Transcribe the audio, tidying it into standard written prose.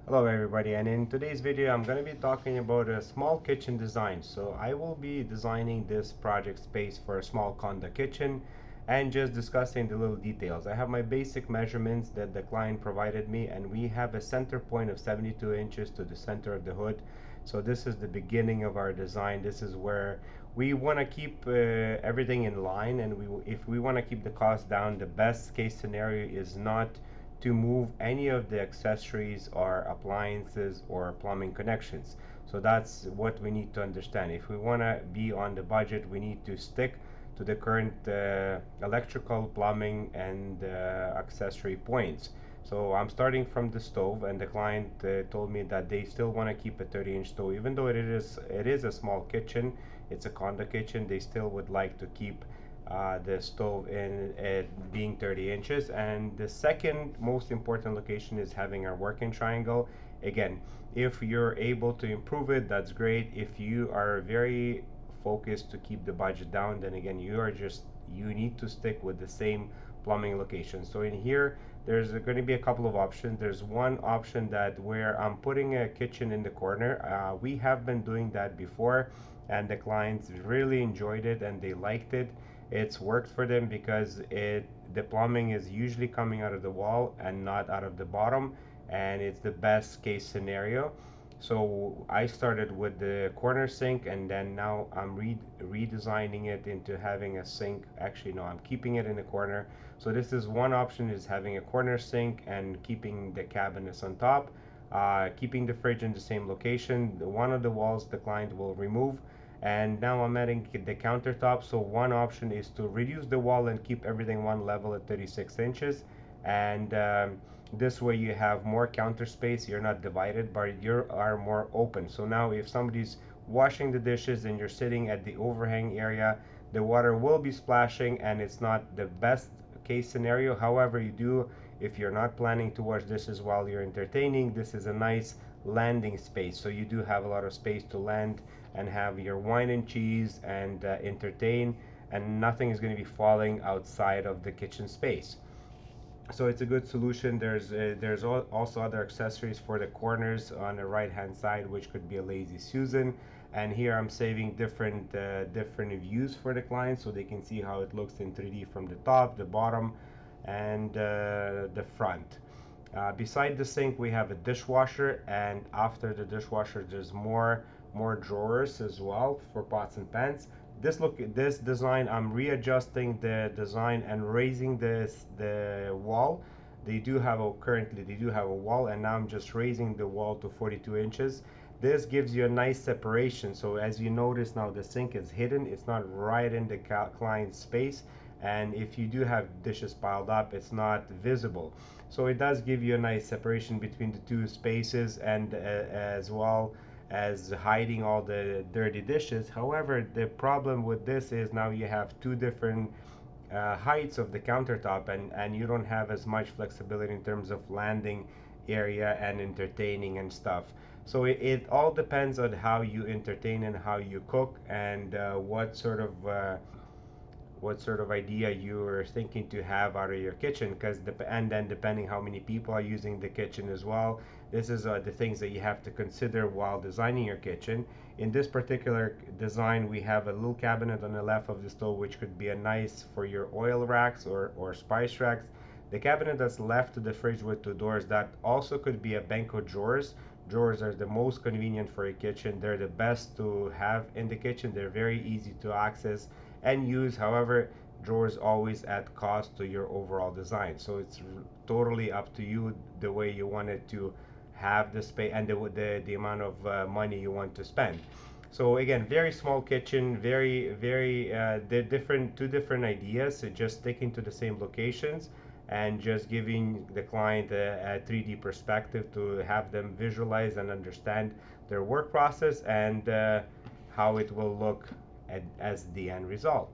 Hello everybody, and in today's video I'm going to be talking about a small kitchen design. So I will be designing this project space for a small condo kitchen and just discussing the little details. I have my basic measurements that the client provided me, and we have a center point of 72 inches to the center of the hood. So this is the beginning of our design. This is where we want to keep everything in line, and if we want to keep the cost down, the best case scenario is not to move any of the accessories or appliances or plumbing connections. So that's what we need to understand. If we want to be on the budget, we need to stick to the current electrical, plumbing, and accessory points. So I'm starting from the stove, and the client told me that they still want to keep a 30-inch stove, even though it is a small kitchen. It's a condo kitchen. They still would like to keep the stove in being 30 inches. And the second most important location is having our working triangle. Again, if you're able to improve it, that's great. If you are very focused to keep the budget down, then again, you need to stick with the same plumbing location. So in here, there's going to be a couple of options. There's one option that where I'm putting a kitchen in the corner. We have been doing that before, and the clients really enjoyed it and they liked it. It's worked for them because the plumbing is usually coming out of the wall and not out of the bottom, and it's the best case scenario. So I started with the corner sink, and then now I'm redesigning it into having a sink. Actually, no, I'm keeping it in the corner. So this is one option, is having a corner sink and keeping the cabinets on top, keeping the fridge in the same location. One of the walls the client will remove, and now I'm adding the countertop. So one option is to reduce the wall and keep everything one level at 36 inches, and this way you have more counter space. You're not divided, but you are more open. So now if somebody's washing the dishes and you're sitting at the overhang area, the water will be splashing, and it's not the best case scenario. However, you do, if you're not planning to wash dishes while you're entertaining, this is a nice landing space. So you do have a lot of space to land and have your wine and cheese and entertain, and nothing is going to be falling outside of the kitchen space. So it's a good solution. There's also other accessories for the corners on the right hand side, which could be a lazy Susan. And here I'm saving different views for the client so they can see how it looks in 3D from the top, the bottom, and the front. Beside the sink, we have a dishwasher, and after the dishwasher, there's more drawers as well for pots and pans. This design, I'm readjusting the design and raising the wall. They do have a wall, and now I'm just raising the wall to 42 inches. This gives you a nice separation. So as you notice now, the sink is hidden. It's not right in the client's space, and if you do have dishes piled up, it's not visible. So it does give you a nice separation between the two spaces, and as well as hiding all the dirty dishes. However, the problem with this is now you have two different heights of the countertop, and you don't have as much flexibility in terms of landing area and entertaining and stuff. So it all depends on how you entertain and how you cook, and what sort of idea you're thinking to have out of your kitchen, and then depending how many people are using the kitchen as well. This is the things that you have to consider while designing your kitchen. In this particular design, we have a little cabinet on the left of the stove, which could be a nice for your oil racks or spice racks. The cabinet that's left to the fridge with two doors, that also could be a banquet drawers. Drawers are the most convenient for a kitchen. They're the best to have in the kitchen. They're very easy to access and use. However, drawers always add cost to your overall design. So it's totally up to you the way you want it to have the space and the amount of money you want to spend. So again, very small kitchen, very they're different, two different ideas. So just sticking to the same locations and just giving the client a 3D perspective to have them visualize and understand their work process, and how it will look as the end result.